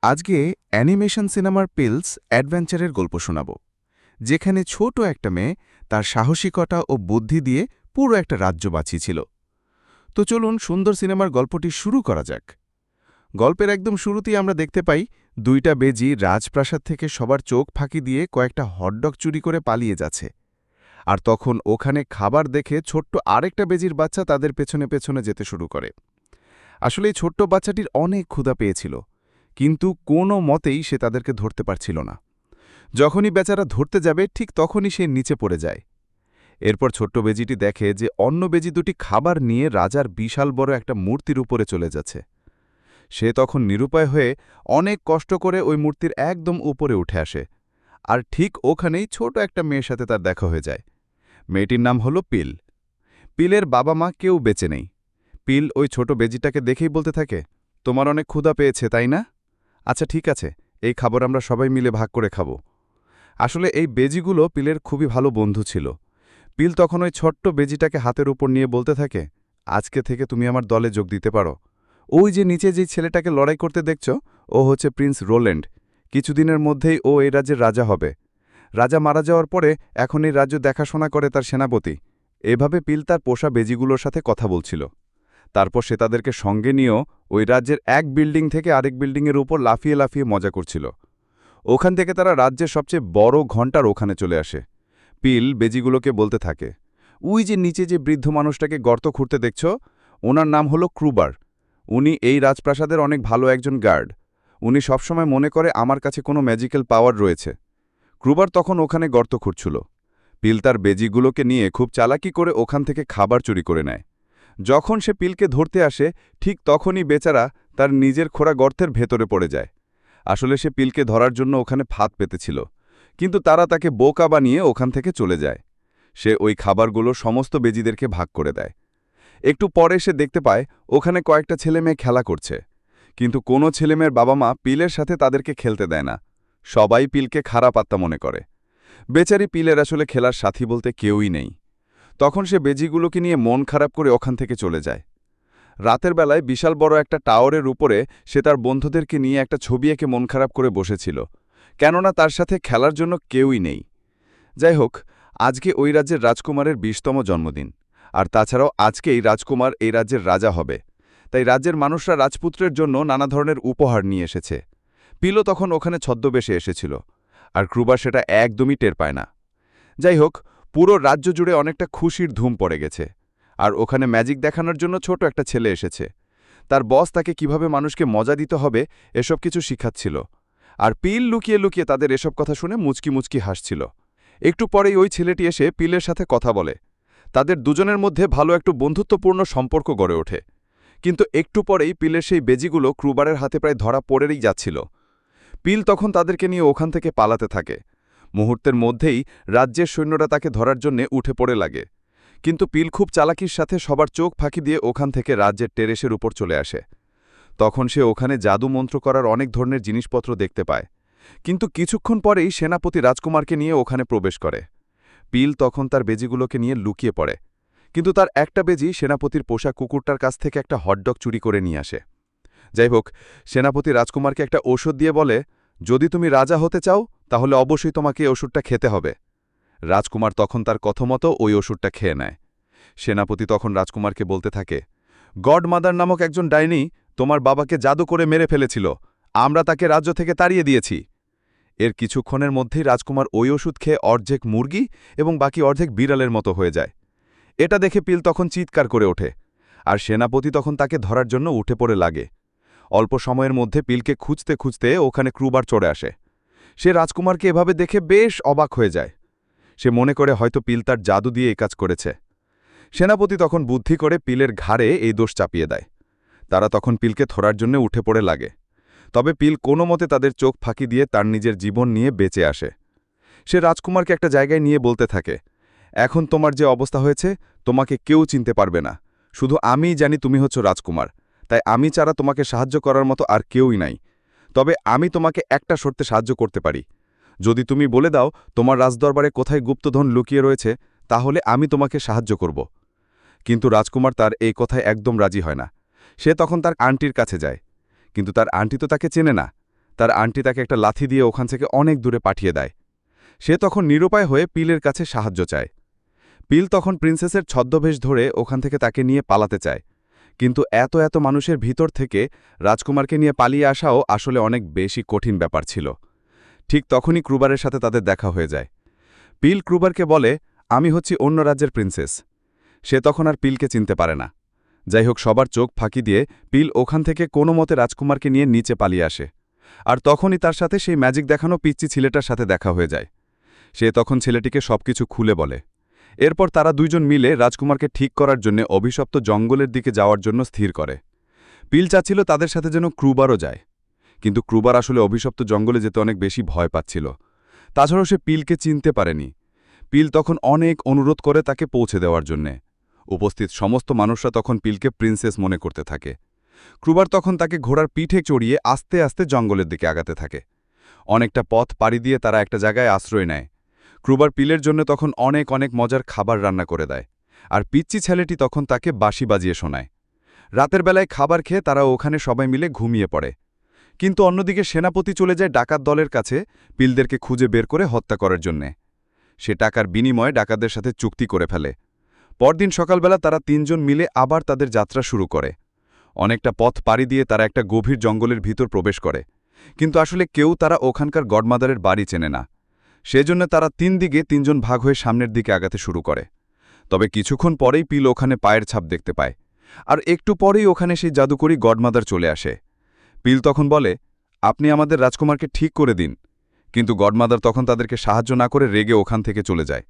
আজকে অ্যানিমেশন সিনেমার পিলস অ্যাডভেঞ্চারের গল্প শোনাব, যেখানে ছোট একটা মেয়ে তার সাহসিকতা ও বুদ্ধি দিয়ে পুরো একটা রাজ্য বাঁচিয়েছিল। তো চলুন সুন্দর সিনেমার গল্পটি শুরু করা যাক। গল্পের একদম শুরুতেই আমরা দেখতে পাই দুইটা বেজি রাজপ্রাসাদ থেকে সবার চোখ ফাঁকি দিয়ে কয়েকটা হটডগ চুরি করে পালিয়ে যাচ্ছে। আর তখন ওখানে খাবার দেখে ছোট্ট আরেকটা বেজির বাচ্চা তাদের পেছনে পেছনে যেতে শুরু করে। আসলে এই ছোট্ট বাচ্চাটির অনেক ক্ষুধা পেয়েছিল, কিন্তু কোনো মতেই সে তাদেরকে ধরতে পারছিল না। যখনই বেচারা ধরতে যাবে ঠিক তখনই সে নিচে পড়ে যায়। এরপর ছোট্ট বেজিটি দেখে যে অন্য বেজি দুটি খাবার নিয়ে রাজার বিশাল বড় একটা মূর্তির উপরে চলে যাচ্ছে। সে তখন নিরুপায় হয়ে অনেক কষ্ট করে ওই মূর্তির একদম উপরে উঠে আসে। আর ঠিক ওখানেই ছোট একটা মেয়ের সাথে তার দেখা হয়ে যায়। মেয়েটির নাম হলো পিল। পিলের বাবা মা কেউ বেঁচে নেই। পিল ওই ছোট বেজিটাকে দেখেই বলতে থাকে, তোমার অনেক ক্ষুধা পেয়েছে তাই না? আচ্ছা ঠিক আছে, এই খাবার আমরা সবাই মিলে ভাগ করে খাবো। আসলে এই বেজিগুলো পিলের খুবই ভালো বন্ধু ছিল। পিল তখন ওই ছোট্ট বেজিটাকে হাতের উপর নিয়ে বলতে থাকে, আজকে থেকে তুমি আমার দলে যোগ দিতে পারো। ওই যে নিচে যে ছেলেটাকে লড়াই করতে দেখছ, ও হচ্ছে প্রিন্স রোল্যান্ড। কিছুদিনের মধ্যেই ও এই রাজ্যের রাজা হবে। রাজা মারা যাওয়ার পরে এখন এই রাজ্য দেখাশোনা করে তার সেনাপতি। এভাবে পিল তার পোষা বেজিগুলোর সাথে কথা বলছিল। তারপর সে তাদেরকে সঙ্গে নিয়েও ওই রাজ্যের এক বিল্ডিং থেকে আরেক বিল্ডিংয়ের উপর লাফিয়ে লাফিয়ে মজা করছিল। ওখান থেকে তারা রাজ্যের সবচেয়ে বড় ঘণ্টার ওখানে চলে আসে। পিল বেজিগুলোকে বলতে থাকে, ওই যে নিচে যে বৃদ্ধ মানুষটাকে গর্ত খুঁড়তে দেখছ, ওনার নাম হলো ক্রুবার। উনি এই রাজপ্রাসাদের অনেক ভালো একজন গার্ড। উনি সবসময় মনে করে আমার কাছে কোনো ম্যাজিক্যাল পাওয়ার রয়েছে। ক্রুবার তখন ওখানে গর্ত খুঁড়ছিল। পিল তার বেজিগুলোকে নিয়ে খুব চালাকি করে ওখান থেকে খাবার চুরি করে নেয়। যখন সে পিলকে ধরতে আসে ঠিক তখনই বেচারা তার নিজের খোঁড়া গর্তের ভেতরে পড়ে যায়। আসলে সে পিলকে ধরার জন্য ওখানে ফাঁদ পেতেছিল, কিন্তু তারা তাকে বোকা বানিয়ে ওখান থেকে চলে যায়। সে ওই খাবারগুলো সমস্ত বেজিদেরকে ভাগ করে দেয়। একটু পরে সে দেখতে পায় ওখানে কয়েকটা ছেলেমেয়ে খেলা করছে, কিন্তু কোনো ছেলেমেয়ের বাবা মা পিলের সাথে তাদেরকে খেলতে দেয় না। সবাই পিলকে খারাপ আত্মা মনে করে। বেচারি পিলের আসলে খেলার সাথী বলতে কেউই নেই। তখন সে বেজিগুলোকে নিয়ে মন খারাপ করে ওখান থেকে চলে যায়। রাতের বেলায় বিশাল বড় একটা টাওয়ারের উপরে সে তার বন্ধুদেরকে নিয়ে একটা ছবি এঁকে মন খারাপ করে বসেছিল, কেননা তার সাথে খেলার জন্য কেউই নেই। যাই হোক, আজকে ওই রাজ্যের রাজকুমারের ২০তম জন্মদিন, আর তাছাড়াও আজকেই রাজকুমার এই রাজ্যের রাজা হবে। তাই রাজ্যের মানুষরা রাজপুত্রের জন্য নানা ধরনের উপহার নিয়ে এসেছে। পিলও তখন ওখানে ছদ্মবেশে এসেছিল, আর ক্রুবার সেটা একদমই টের পায় না। যাই হোক, পুরো রাজ্য জুড়ে অনেকটা খুশির ধুম পড়ে গেছে। আর ওখানে ম্যাজিক দেখানোর জন্য ছোট একটা ছেলে এসেছে। তার বস তাকে কিভাবে মানুষকে মজা দিতে হবে এসব কিছু শিখাচ্ছিল। আর পিল লুকিয়ে লুকিয়ে তাদের এসব কথা শুনে মুচকি মুচকি হাসছিল। একটু পরেই ওই ছেলেটি এসে পিলের সাথে কথা বলে। তাদের দুজনের মধ্যে ভালো একটু বন্ধুত্বপূর্ণ সম্পর্ক গড়ে ওঠে। কিন্তু একটু পরেই পিলের সেই বেজিগুলো ক্রুবারের হাতে প্রায় ধরা পড়েই যাচ্ছিল। পিল তখন তাদেরকে নিয়ে ওখান থেকে পালাতে থাকে। মুহূর্তের মধ্যেই রাজ্যের সৈন্যরা তাকে ধরার জন্যে উঠে পড়ে লাগে। কিন্তু পিল খুব চালাকির সাথে সবার চোখ ফাঁকি দিয়ে ওখান থেকে রাজ্যের টেরেসের উপর চলে আসে। তখন সে ওখানে জাদু মন্ত্র করার অনেক ধরনের জিনিসপত্র দেখতে পায়। কিন্তু কিছুক্ষণ পরেই সেনাপতি রাজকুমারকে নিয়ে ওখানে প্রবেশ করে। পিল তখন তার বেজিগুলোকে নিয়ে লুকিয়ে পড়ে, কিন্তু তার একটা বেজি সেনাপতির পোষা কুকুরটার কাছ থেকে একটা হটডগ চুরি করে নিয়ে আসে। যাই হোক, সেনাপতি রাজকুমারকে একটা ওষুধ দিয়ে বলে, যদি তুমি রাজা হতে চাও তাহলে অবশ্যই তোমাকে এই ওষুধটা খেতে হবে। রাজকুমার তখন তার কথমতো ওই ওষুধটা খেয়ে নেয়। সেনাপতি তখন রাজকুমারকে বলতে থাকে, গডমাদার নামক একজন ডাইনি তোমার বাবাকে জাদু করে মেরে ফেলেছিল। আমরা তাকে রাজ্য থেকে তাড়িয়ে দিয়েছি। এর কিছুক্ষণের মধ্যেই রাজকুমার ওই ওষুধ খেয়ে অর্ধেক মুরগি এবং বাকি অর্ধেক বিড়ালের মতো হয়ে যায়। এটা দেখে পিল তখন চিৎকার করে ওঠে, আর সেনাপতি তখন তাকে ধরার জন্য উঠে পড়ে লাগে। অল্প সময়ের মধ্যে পিলকে খুঁজতে খুঁজতে ওখানে ক্রুবার চড়ে আসে। সে রাজকুমারকে এভাবে দেখে বেশ অবাক হয়ে যায়। সে মনে করে হয়তো পিল তার জাদু দিয়ে এই কাজ করেছে। সেনাপতি তখন বুদ্ধি করে পিলের ঘাড়ে এই দোষ চাপিয়ে দেয়। তারা তখন পিলকে ধরার জন্য উঠে পড়ে লাগে। তবে পিল কোনো মতে তাদের চোখ ফাঁকি দিয়ে তার নিজের জীবন নিয়ে বেঁচে আসে। সে রাজকুমারকে একটা জায়গায় নিয়ে বলতে থাকে, এখন তোমার যে অবস্থা হয়েছে তোমাকে কেউ চিনতে পারবে না। শুধু আমিই জানি তুমি হচ্ছ রাজকুমার, তাই আমি ছাড়া তোমাকে সাহায্য করার মতো আর কেউই নাই। তবে আমি তোমাকে একটা শর্তে সাহায্য করতে পারি। যদি তুমি বলে দাও তোমার রাজদরবারে কোথায় গুপ্তধন লুকিয়ে রয়েছে, তাহলে আমি তোমাকে সাহায্য করব। কিন্তু রাজকুমার তার এই কথায় একদম রাজি হয় না। সে তখন তার আন্টির কাছে যায়, কিন্তু তার আন্টি তো তাকে চেনে না। তার আন্টি তাকে একটা লাথি দিয়ে ওখান থেকে অনেক দূরে পাঠিয়ে দেয়। সে তখন নিরুপায় হয়ে পিলের কাছে সাহায্য চায়। পিল তখন প্রিন্সেসের ছদ্মবেশ ধরে ওখান থেকে তাকে নিয়ে পালাতে চায়, কিন্তু এত এত মানুষের ভিতর থেকে রাজকুমারকে নিয়ে পালিয়ে আসাও আসলে অনেক বেশি কঠিন ব্যাপার ছিল। ঠিক তখনই ক্রুবারের সাথে তাদের দেখা হয়ে যায়। পিল ক্রুবারকে বলে, আমি হচ্ছি অন্য রাজ্যের প্রিন্সেস। সে তখন আর পিলকে চিনতে পারে না। যাই হোক, সবার চোখ ফাঁকি দিয়ে পিল ওখান থেকে কোনো মতে রাজকুমারকে নিয়ে নিচে পালিয়ে আসে। আর তখনই তার সাথে সেই ম্যাজিক দেখানো পিচ্চি ছেলেটার সাথে দেখা হয়ে যায়। সে তখন ছেলেটিকে সবকিছু খুলে বলে। এরপর তারা দুইজন মিলে রাজকুমারকে ঠিক করার জন্য অভিশপ্ত জঙ্গলের দিকে যাওয়ার জন্য স্থির করে। পিল চাচ্ছিল তাদের সাথে যেন ক্রুবারও যায়, কিন্তু ক্রুবার আসলে অভিশপ্ত জঙ্গলে যেতে অনেক বেশি ভয় পাচ্ছিল। তাছাড়াও সে পিলকে চিনতে পারেনি। পিল তখন অনেক অনুরোধ করে তাকে পৌঁছে দেওয়ার জন্যে। উপস্থিত সমস্ত মানুষরা তখন পিলকে প্রিন্সেস মনে করতে থাকে। ক্রুবার তখন তাকে ঘোড়ার পিঠে চড়িয়ে আস্তে আস্তে জঙ্গলের দিকে আগাতে থাকে। অনেকটা পথ পাড়ি দিয়ে তারা একটা জায়গায় আশ্রয় নেয়। ক্রুবার পিলের জন্য তখন অনেক অনেক মজার খাবার রান্না করে দেয়, আর পিচ্চি ছেলেটি তখন তাকে বাঁশি বাজিয়ে শোনায়। রাতের বেলায় খাবার খেয়ে তারা ওখানে সবাই মিলে ঘুমিয়ে পড়ে। কিন্তু অন্যদিকে সেনাপতি চলে যায় ডাকাত দলের কাছে পিলদেরকে খুঁজে বের করে হত্যা করার জন্যে। সে টাকার বিনিময়ে ডাকাতদের সাথে চুক্তি করে ফেলে। পরদিন সকালবেলা তারা তিনজন মিলে আবার তাদের যাত্রা শুরু করে। অনেকটা পথ পাড়ি দিয়ে তারা একটা গভীর জঙ্গলের ভিতর প্রবেশ করে, কিন্তু আসলে কেউ তারা ওখানকার গডমাদারের বাড়ি চেনে না। সেজন্য তারা দিকে তিনজন ভাগ হয়ে সামনের দিকে আগাতে শুরু করে। তবে কিছুক্ষণ পরেই পিল ওখানে পায়ের ছাপ দেখতে পায়, আর একটু পরেই ওখানে সেই জাদুকরী গডমাদার চলে আসে। পিল তখন বলে, আপনি আমাদের রাজকুমারকে ঠিক করে দিন, কিন্তু গডমাদার তখন তাদেরকে সাহায্য না করে রেগে ওখান থেকে চলে যায়।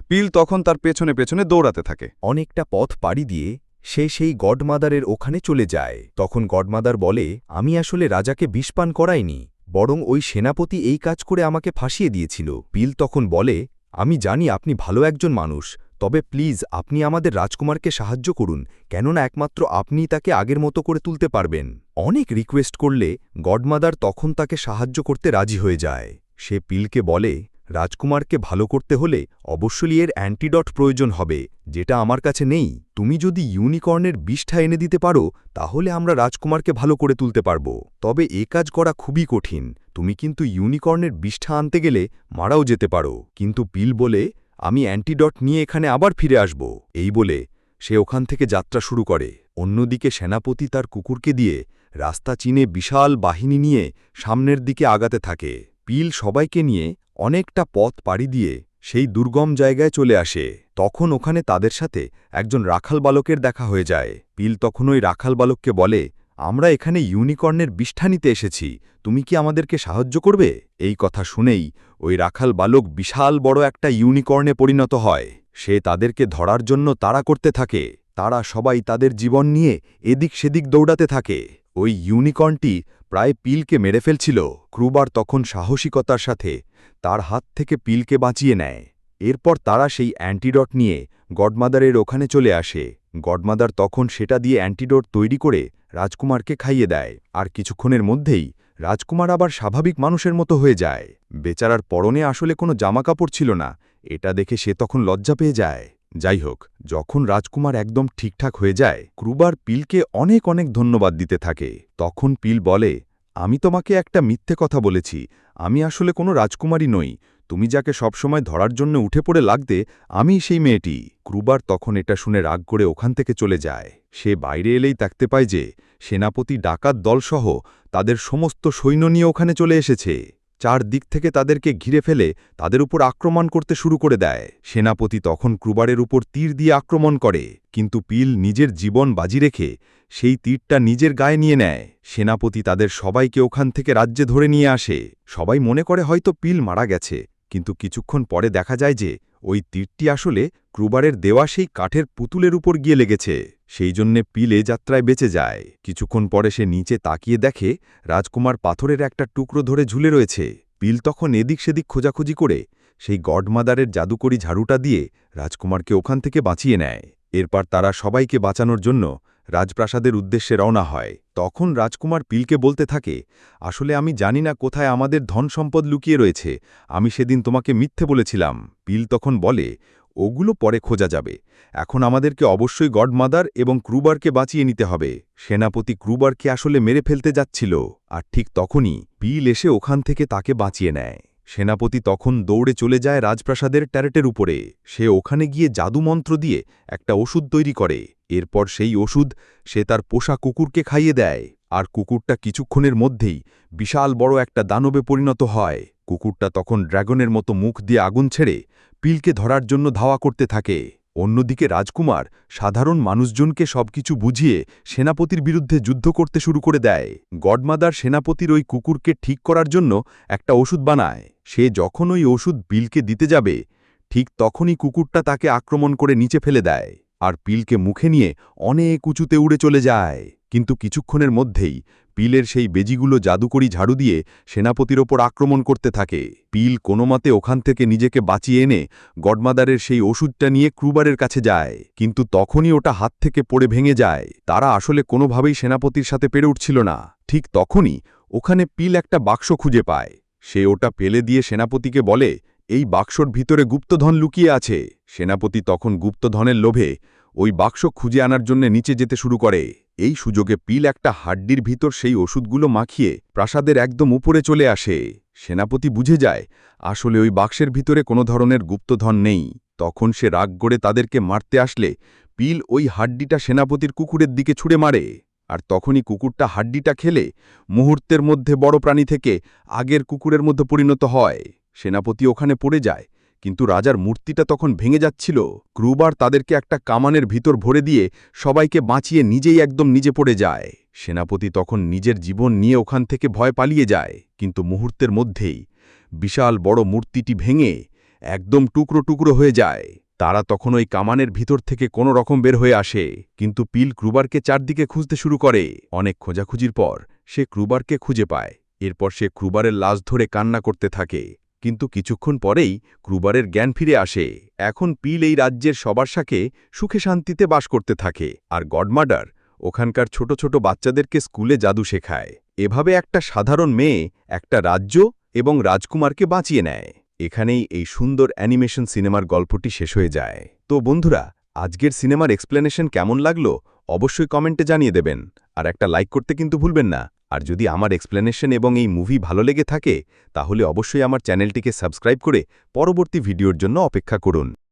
পিল তখন তার পেছনে পেছনে দৌড়াতে থাকে। অনেকটা পথ পাড়ি দিয়ে সে সেই গডমাদারের ওখানে চলে যায়। তখন গডমাদার বলে, আমি আসলে রাজাকে বিষপান করাইনি, বরং ওই সেনাপতি এই কাজ করে আমাকে ফাঁসিয়ে দিয়েছিল। পিল তখন বলে, আমি জানি আপনি ভালো একজন মানুষ, তবে প্লিজ আপনি আমাদের রাজকুমারকে সাহায্য করুন, কেননা একমাত্র আপনিই তাকে আগের মতো করে তুলতে পারবেন। অনেক রিকোয়েস্ট করলে গডমাদার তখন তাকে সাহায্য করতে রাজি হয়ে যায়। সে পিলকে বলে, রাজকুমারকে ভালো করতে হলে অবশ্যই এর অ্যান্টিডট প্রয়োজন হবে, যেটা আমার কাছে নেই। তুমি যদি ইউনিকর্নের বিষটা এনে দিতে পারো তাহলে আমরা রাজকুমারকে ভালো করে তুলতে পারব। তবে এ কাজ করা খুবই কঠিন, তুমি কিন্তু ইউনিকর্নের বিষটা আনতে গেলে মারাও যেতে পারো। কিন্তু পিল বলে, আমি অ্যান্টিডট নিয়ে এখানে আবার ফিরে আসব। এই বলে সে ওখান থেকে যাত্রা শুরু করে। অন্যদিকে সেনাপতি তার কুকুরকে দিয়ে রাস্তা চিনে বিশাল বাহিনী নিয়ে সামনের দিকে আগাতে থাকে। পিল সবাইকে নিয়ে অনেকটা পথ পাড়ি দিয়ে সেই দুর্গম জায়গায় চলে আসে। তখন ওখানে তাদের সাথে একজন রাখাল বালকের দেখা হয়ে যায়। পিল তখন ওই রাখাল বালককে বলে, আমরা এখানে ইউনিকর্নের বিষ্ঠা নিতে এসেছি, তুমি কি আমাদেরকে সাহায্য করবে? এই কথা শুনেই ওই রাখাল বালক বিশাল বড় একটা ইউনিকর্নে পরিণত হয়। সে তাদেরকে ধরার জন্য তাড়া করতে থাকে। তারা সবাই তাদের জীবন নিয়ে এদিক সেদিক দৌড়াতে থাকে। ওই ইউনিকর্নটি প্রায় পিলকে মেরে ফেলছিল। ক্রুবার তখন সাহসিকতার সাথে তার হাত থেকে পিলকে বাঁচিয়ে নেয়। এরপর তারা সেই অ্যান্টিডট নিয়ে গডমাদারের ওখানে চলে আসে। গডমাদার তখন সেটা দিয়ে অ্যান্টিডট তৈরি করে রাজকুমারকে খাইয়ে দেয়, আর কিছুক্ষণের মধ্যেই রাজকুমার আবার স্বাভাবিক মানুষের মতো হয়ে যায়। বেচারার পরনে আসলে কোনো জামাকাপড় ছিল না, এটা দেখে সে তখন লজ্জা পেয়ে যায়। যাই হোক, যখন রাজকুমার একদম ঠিকঠাক হয়ে যায়, ক্রুবার পিলকে অনেক অনেক ধন্যবাদ দিতে থাকে। তখন পিল বলে, আমি তোমাকে একটা মিথ্যে কথা বলেছি, আমি আসলে কোনো রাজকুমারী নই, তুমি যাকে সবসময় ধরার জন্য উঠে পড়ে লাগতে আমি সেই মেয়েটি। ক্রুবার তখন এটা শুনে রাগ করে ওখান থেকে চলে যায়। সে বাইরে এলেই দেখতে পায় যে সেনাপতি ডাকাত দলসহ তাদের সমস্ত সৈন্য নিয়ে ওখানে চলে এসেছে। চারদিক থেকে তাদেরকে ঘিরে ফেলে তাদের উপর আক্রমণ করতে শুরু করে দেয়। সেনাপতি তখন ক্রুবারের উপর তীর দিয়ে আক্রমণ করে, কিন্তু পিল নিজের জীবন বাজি রেখে সেই তীরটা নিজের গায়ে নিয়ে নেয়। সেনাপতি তাদের সবাইকে ওখান থেকে রাজ্যে ধরে নিয়ে আসে। সবাই মনে করে হয়তো পিল মারা গেছে, কিন্তু কিছুক্ষণ পরে দেখা যায় যে ওই তীরটি আসলে ক্রুবারের দেওয়া সেই কাঠের পুতুলের উপর গিয়ে লেগেছে। সেই জন্যে পিল এ যাত্রায় বেঁচে যায়। কিছুক্ষণ পরে সে নিচে তাকিয়ে দেখে রাজকুমার পাথরের একটা টুকরো ধরে ঝুলে রয়েছে। পিল তখন এদিক সেদিক খোঁজাখুঁজি করে সেই গডমাদারের জাদুকরি ঝাড়ুটা দিয়ে রাজকুমারকে ওখান থেকে বাঁচিয়ে নেয়। এরপর তারা সবাইকে বাঁচানোর জন্য রাজপ্রাসাদের উদ্দেশ্যে রওনা হয়। তখন রাজকুমার পিলকে বলতে থাকে, আসলে আমি জানি না কোথায় আমাদের ধন সম্পদ লুকিয়ে রয়েছে, আমি সেদিন তোমাকে মিথ্যে বলেছিলাম। পিল তখন বলে, ওগুলো পরে খোঁজা যাবে। এখন আমাদেরকে অবশ্যই গডমাদার এবং ক্রুবারকে বাঁচিয়ে নিতে হবে। সেনাপতি ক্রুবারকে আসলে মেরে ফেলতে যাচ্ছিল, আর ঠিক তখনই পিল এসে ওখান থেকে তাকে বাঁচিয়ে নেয়। সেনাপতি তখন দৌড়ে চলে যায় রাজপ্রাসাদের ট্যারেটের উপরে। সে ওখানে গিয়ে জাদুমন্ত্র দিয়ে একটা ওষুধ তৈরি করে। এরপর সেই ওষুধ সে তার পোষা কুকুরকে খাইয়ে দেয়, আর কুকুরটা কিছুক্ষণের মধ্যেই বিশাল বড় একটা দানবে পরিণত হয়। কুকুরটা তখন ড্রাগনের মতো মুখ দিয়ে আগুন ছেড়ে পিলকে ধরার জন্য ধাওয়া করতে থাকে। অন্যদিকে রাজকুমার সাধারণ মানুষজনকে সবকিছু বুঝিয়ে সেনাপতির বিরুদ্ধে যুদ্ধ করতে শুরু করে দেয়। গডমাদার সেনাপতির ওই কুকুরকে ঠিক করার জন্য একটা ওষুধ বানায়। সে যখন ওই ওষুধ পিলকে দিতে যাবে, ঠিক তখনই কুকুরটা তাকে আক্রমণ করে নিচে ফেলে দেয়, আর পিলকে মুখে নিয়ে অনেক উঁচুতে উড়ে চলে যায়। কিন্তু কিছুক্ষণের মধ্যেই পিলের সেই বেজিগুলো জাদুকরি ঝাড়ু দিয়ে সেনাপতির ওপর আক্রমণ করতে থাকে। পিল কোনোমতে ওখান থেকে নিজেকে বাঁচিয়ে এনে গডমাদারের সেই ওষুধটা নিয়ে ক্রুবারের কাছে যায়, কিন্তু তখনই ওটা হাত থেকে পড়ে ভেঙে যায়। তারা আসলে কোনোভাবেই সেনাপতির সাথে পেরে উঠছিল না। ঠিক তখনই ওখানে পিল একটা বাক্স খুঁজে পায়। সে ওটা পেলে দিয়ে সেনাপতিকে বলে, এই বাক্সর ভিতরে গুপ্তধন লুকিয়ে আছে। সেনাপতি তখন গুপ্তধনের লোভে ওই বাক্স খুঁজে আনার জন্য নিচে যেতে শুরু করে। এই সুযোগে পিল একটা হাড্ডির ভিতর সেই ওষুধগুলো মাখিয়ে প্রাসাদের একদম উপরে চলে আসে। সেনাপতি বুঝে যায় আসলে ওই বাক্সের ভিতরে কোনো ধরনের গুপ্তধন নেই। তখন সে রাগ করে তাদেরকে মারতে আসলে পিল ওই হাড্ডিটা সেনাপতির কুকুরের দিকে ছুঁড়ে মারে, আর তখনই কুকুরটা হাড্ডিটা খেলে মুহূর্তের মধ্যে বড় প্রাণী থেকে আগের কুকুরের মধ্যে পরিণত হয়। সেনাপতি ওখানে পড়ে যায়, কিন্তু রাজার মূর্তিটা তখন ভেঙে যাচ্ছিল। ক্রুবার তাদেরকে একটা কামানের ভিতর ভরে দিয়ে সবাইকে বাঁচিয়ে নিজেই একদম নিজে পড়ে যায়। সেনাপতি তখন নিজের জীবন নিয়ে ওখান থেকে ভয় পালিয়ে যায়, কিন্তু মুহূর্তের মধ্যেই বিশাল বড় মূর্তিটি ভেঙে একদম টুকরো টুকরো হয়ে যায়। তারা তখন ওই কামানের ভিতর থেকে কোনো রকম বের হয়ে আসে, কিন্তু পিল ক্রুবারকে চারদিকে খুঁজতে শুরু করে। অনেক খোঁজাখুঁজির পর সে ক্রুবারকে খুঁজে পায়। এরপর সে ক্রুবারের লাশ ধরে কান্না করতে থাকে, কিন্তু কিছুক্ষণ পরেই ক্রুবারের জ্ঞান ফিরে আসে। এখন পিল এই রাজ্যের সবার সাথে সুখে শান্তিতে বাস করতে থাকে, আর গডমাদার ওখানকার ছোট ছোট বাচ্চাদেরকে স্কুলে জাদু শেখায়। এভাবে একটা সাধারণ মেয়ে একটা রাজ্য এবং রাজকুমারকে বাঁচিয়ে নেয়। এখানেই এই সুন্দর অ্যানিমেশন সিনেমার গল্পটি শেষ হয়ে যায়। তো বন্ধুরা, আজকের সিনেমার এক্সপ্লেনেশন কেমন লাগলো অবশ্যই কমেন্টে জানিয়ে দেবেন, আর একটা লাইক করতে কিন্তু ভুলবেন না। আর যদি আমার এক্সপ্লেনেশন এবং এই মুভি ভালো লেগে থাকে তাহলে অবশ্যই আমার চ্যানেলটিকে সাবস্ক্রাইব করে পরবর্তী ভিডিওর জন্য অপেক্ষা করুন।